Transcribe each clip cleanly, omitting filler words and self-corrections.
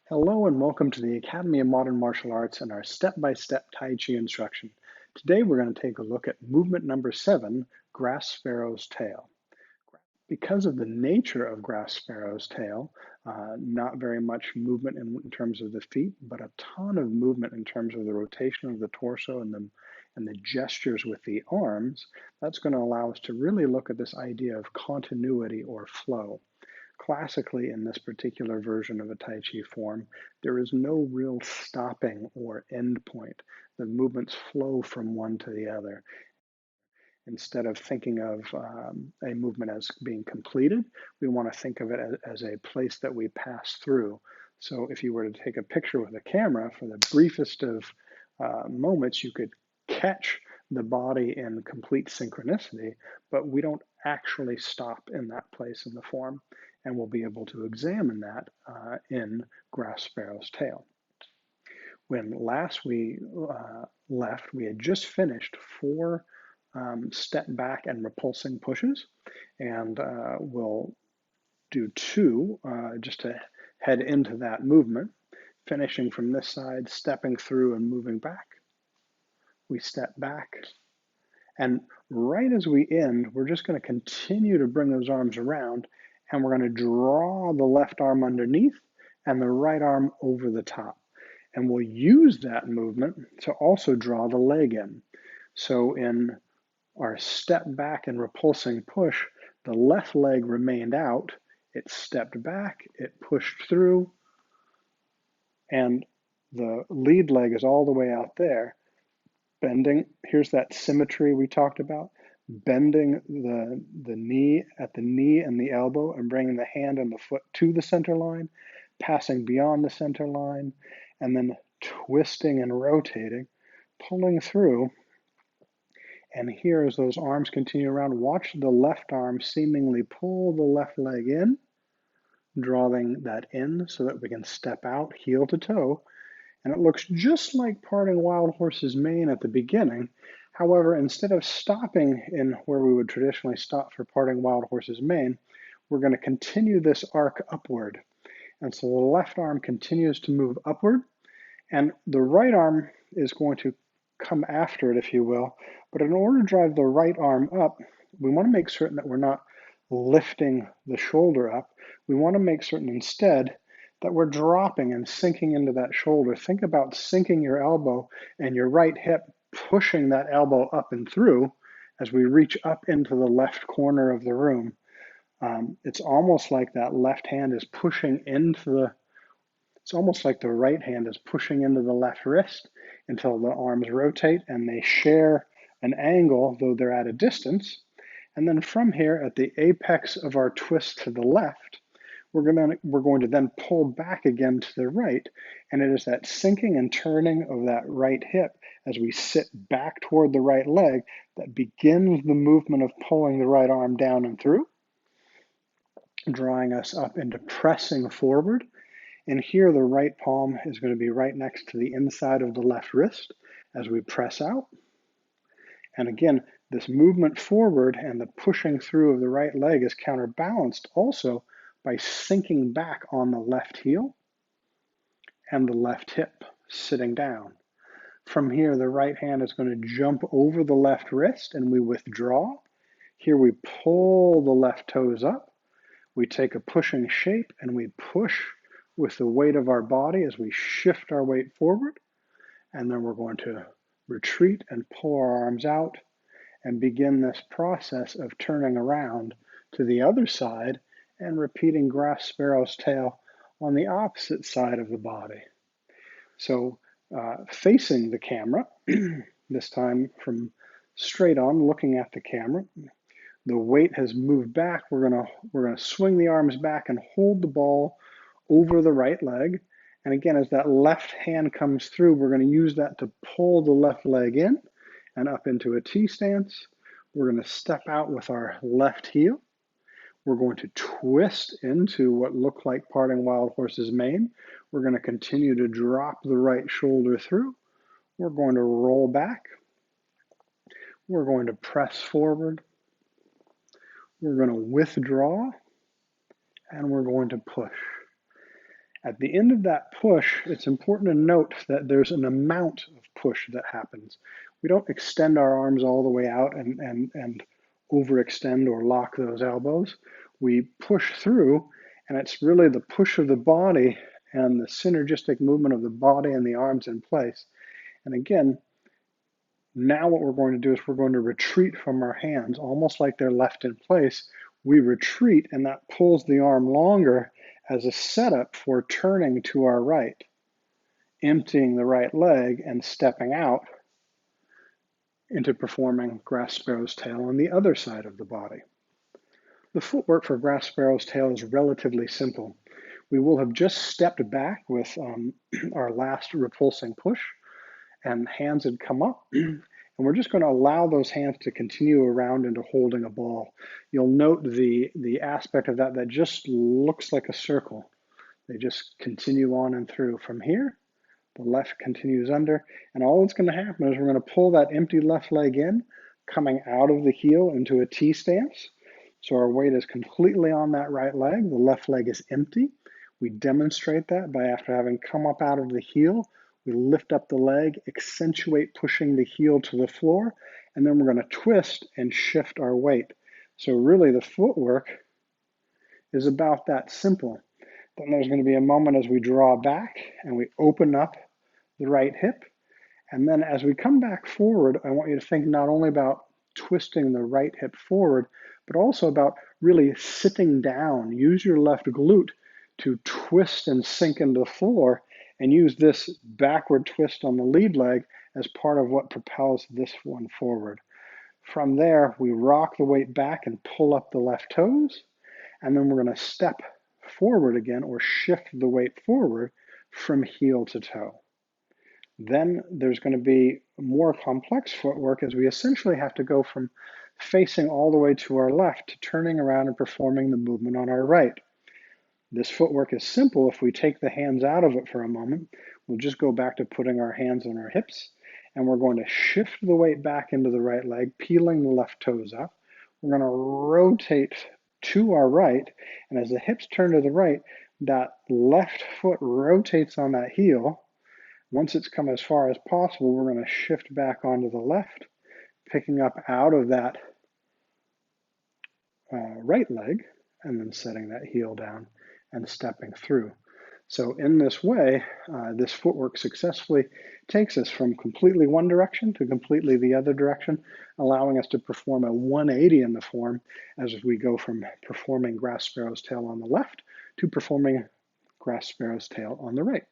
Hello and welcome to the Academy of Modern Martial Arts and our step-by-step Tai Chi instruction. Today we're going to take a look at movement number 7, Grass Sparrow's Tail. Because of the nature of Grass Sparrow's tail, not very much movement in terms of the feet, but a ton of movement in terms of the rotation of the torso and the gestures with the arms, that's going to allow us to really look at this idea of continuity or flow. Classically, in this particular version of a Tai Chi form, there is no real stopping or end point. The movements flow from one to the other. Instead of thinking of a movement as being completed, we want to think of it as a place that we pass through. So if you were to take a picture with a camera, for the briefest of moments, you could catch the body in complete synchronicity, but we don't actually stop in that place in the form, and we'll be able to examine that in Grass Sparrow's Tail. When last we left, we had just finished 4 step back and repulsing pushes, and we'll do 2 just to head into that movement, finishing from this side, stepping through and moving back. We step back, and right as we end, we're just going to continue to bring those arms around, and we're going to draw the left arm underneath and the right arm over the top. And we'll use that movement to also draw the leg in. So in our step back and repulsing push, the left leg remained out, it stepped back, it pushed through, and the lead leg is all the way out there, bending. Here's that symmetry we talked about, bending the knee at the knee and the elbow and bringing the hand and the foot to the center line, passing beyond the center line, and then twisting and rotating, pulling through. And here, as those arms continue around, watch the left arm seemingly pull the left leg in, drawing that in so that we can step out heel to toe. And it looks just like parting wild horse's mane at the beginning. However, instead of stopping in where we would traditionally stop for parting wild horse's mane, we're going to continue this arc upward. And so the left arm continues to move upward, and the right arm is going to come after it, if you will. But in order to drive the right arm up, we want to make certain that we're not lifting the shoulder up. We want to make certain instead that we're dropping and sinking into that shoulder. Think about sinking your elbow and your right hip, pushing that elbow up and through as we reach up into the left corner of the room. It's almost like that left hand is pushing into the It's almost like the right hand is pushing into the left wrist until the arms rotate and they share an angle, though they're at a distance. And then from here, at the apex of our twist to the left, we're going to then pull back again to the right. And it is that sinking and turning of that right hip as we sit back toward the right leg that begins the movement of pulling the right arm down and through, drawing us up into pressing forward. And here the right palm is going to be right next to the inside of the left wrist as we press out. And again, this movement forward and the pushing through of the right leg is counterbalanced also by sinking back on the left heel and the left hip, sitting down. From here, the right hand is going to jump over the left wrist and we withdraw. Here we pull the left toes up. We take a pushing shape and we push with the weight of our body as we shift our weight forward. And then we're going to retreat and pull our arms out and begin this process of turning around to the other side and repeating Grass Sparrow's Tail on the opposite side of the body. So facing the camera, this time from straight on, looking at the camera, the weight has moved back. We're gonna swing the arms back and hold the ball over the right leg. And again, as that left hand comes through, we're going to use that to pull the left leg in and up into a T stance. We're going to step out with our left heel. We're going to twist into what look like parting wild horse's mane. We're going to continue to drop the right shoulder through. We're going to roll back. We're going to press forward. We're going to withdraw, and we're going to push. At the end of that push, it's important to note that there's an amount of push that happens. We don't extend our arms all the way out and overextend or lock those elbows. We push through, and it's really the push of the body and the synergistic movement of the body and the arms in place. And again, now what we're going to do is we're going to retreat from our hands, almost like they're left in place. We retreat, and that pulls the arm longer as a setup for turning to our right, emptying the right leg and stepping out into performing grass sparrow's tail on the other side of the body. The footwork for grass sparrow's tail is relatively simple. We will have just stepped back with our last repulsing push, and hands had come up. And we're just going to allow those hands to continue around into holding a ball. You'll note the aspect of that just looks like a circle. They just continue on and through. From here, the left continues under, and all that's going to happen is we're going to pull that empty left leg in, coming out of the heel into a T stance. So our weight is completely on that right leg. The left leg is empty. We demonstrate that by, after having come up out of the heel, we lift up the leg, accentuate pushing the heel to the floor, and then we're going to twist and shift our weight. So really the footwork is about that simple. Then there's going to be a moment as we draw back and we open up the right hip. And then as we come back forward, I want you to think not only about twisting the right hip forward, but also about really sitting down. Use your left glute to twist and sink into the floor, and use this backward twist on the lead leg as part of what propels this one forward. From there, we rock the weight back and pull up the left toes, and then we're going to step forward again or shift the weight forward from heel to toe. Then there's going to be more complex footwork as we essentially have to go from facing all the way to our left to turning around and performing the movement on our right. This footwork is simple. If we take the hands out of it for a moment, we'll just go back to putting our hands on our hips, and we're going to shift the weight back into the right leg, peeling the left toes up. We're going to rotate to our right, and as the hips turn to the right, that left foot rotates on that heel. Once it's come as far as possible, we're going to shift back onto the left, picking up out of that right leg, and then setting that heel down and stepping through. So in this way, this footwork successfully takes us from completely one direction to completely the other direction, allowing us to perform a 180 in the form as we go from performing grass sparrow's tail on the left to performing grass sparrow's tail on the right.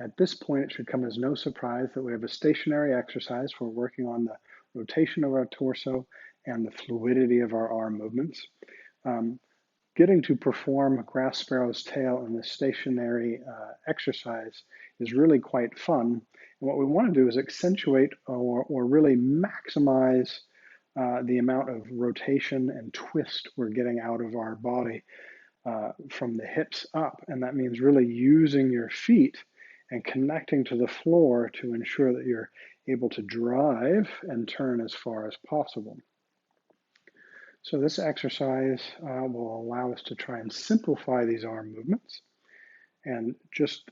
At this point, it should come as no surprise that we have a stationary exercise for working on the rotation of our torso and the fluidity of our arm movements. Getting to perform grass sparrow's tail in this stationary exercise is really quite fun. And what we want to do is accentuate or really maximize the amount of rotation and twist we're getting out of our body from the hips up. And that means really using your feet and connecting to the floor to ensure that you're able to drive and turn as far as possible. So this exercise will allow us to try and simplify these arm movements and just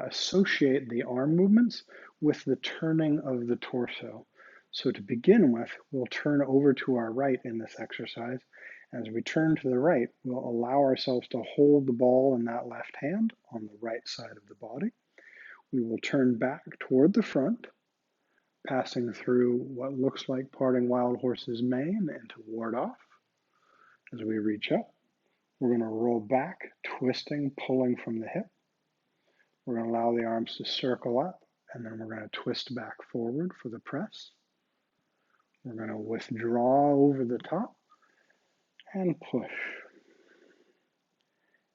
associate the arm movements with the turning of the torso. So to begin with, we'll turn over to our right in this exercise. As we turn to the right, we'll allow ourselves to hold the ball in that left hand on the right side of the body. We will turn back toward the front, passing through what looks like parting wild horse's mane and to ward off. As we reach up, we're going to roll back, twisting, pulling from the hip. We're going to allow the arms to circle up, and then we're going to twist back forward for the press. We're going to withdraw over the top and push.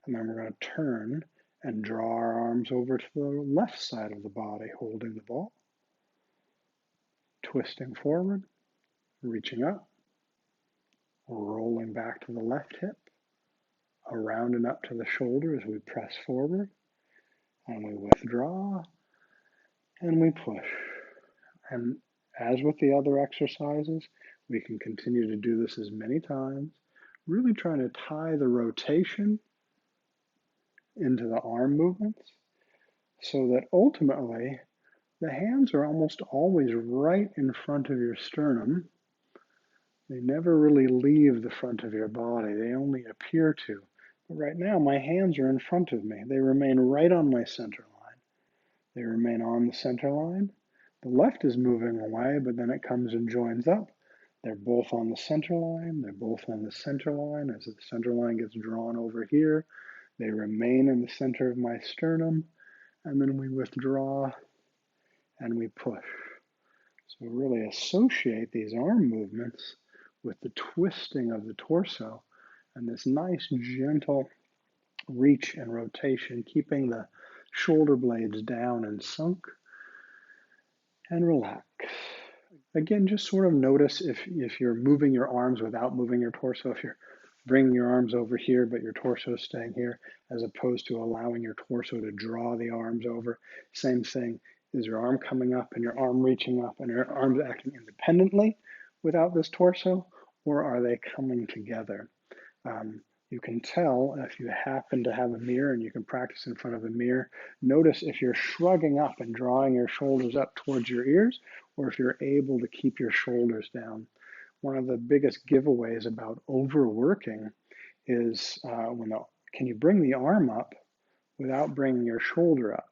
And then we're going to turn and draw our arms over to the left side of the body, holding the ball. Twisting forward, reaching up, rolling back to the left hip, around and up to the shoulder as we press forward, and we withdraw, and we push. And as with the other exercises, we can continue to do this as many times, really trying to tie the rotation into the arm movements so that ultimately the hands are almost always right in front of your sternum. They never really leave the front of your body. They only appear to. But right now, my hands are in front of me. They remain right on my center line. They remain on the center line. The left is moving away, but then it comes and joins up. They're both on the center line. They're both on the center line. As the center line gets drawn over here, they remain in the center of my sternum. And then we withdraw and we push. So really associate these arm movements with the twisting of the torso and this nice gentle reach and rotation, keeping the shoulder blades down and sunk, and relax. Again, just sort of notice if you're moving your arms without moving your torso, if you're bringing your arms over here, but your torso is staying here, as opposed to allowing your torso to draw the arms over. Same thing. Is your arm coming up and your arm reaching up and your arms acting independently without this torso, or are they coming together? You can tell if you happen to have a mirror and you can practice in front of a mirror. Notice if you're shrugging up and drawing your shoulders up towards your ears, or if you're able to keep your shoulders down. One of the biggest giveaways about overworking is can you bring the arm up without bringing your shoulder up?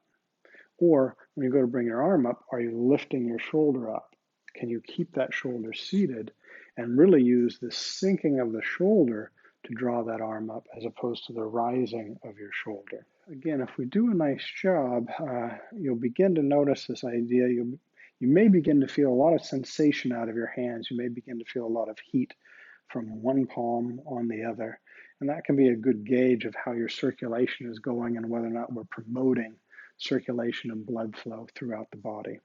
Or when you go to bring your arm up, are you lifting your shoulder up? Can you keep that shoulder seated and really use the sinking of the shoulder to draw that arm up as opposed to the rising of your shoulder? Again, if we do a nice job, you'll begin to notice this idea. You may begin to feel a lot of sensation out of your hands. You may begin to feel a lot of heat from one palm on the other. And that can be a good gauge of how your circulation is going and whether or not we're promoting circulation and blood flow throughout the body.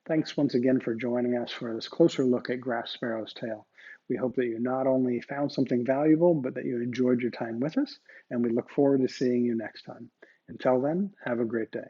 Thanks once again for joining us for this closer look at grass sparrow's tail. We hope that you not only found something valuable, but that you enjoyed your time with us, and we look forward to seeing you next time. Until then, have a great day.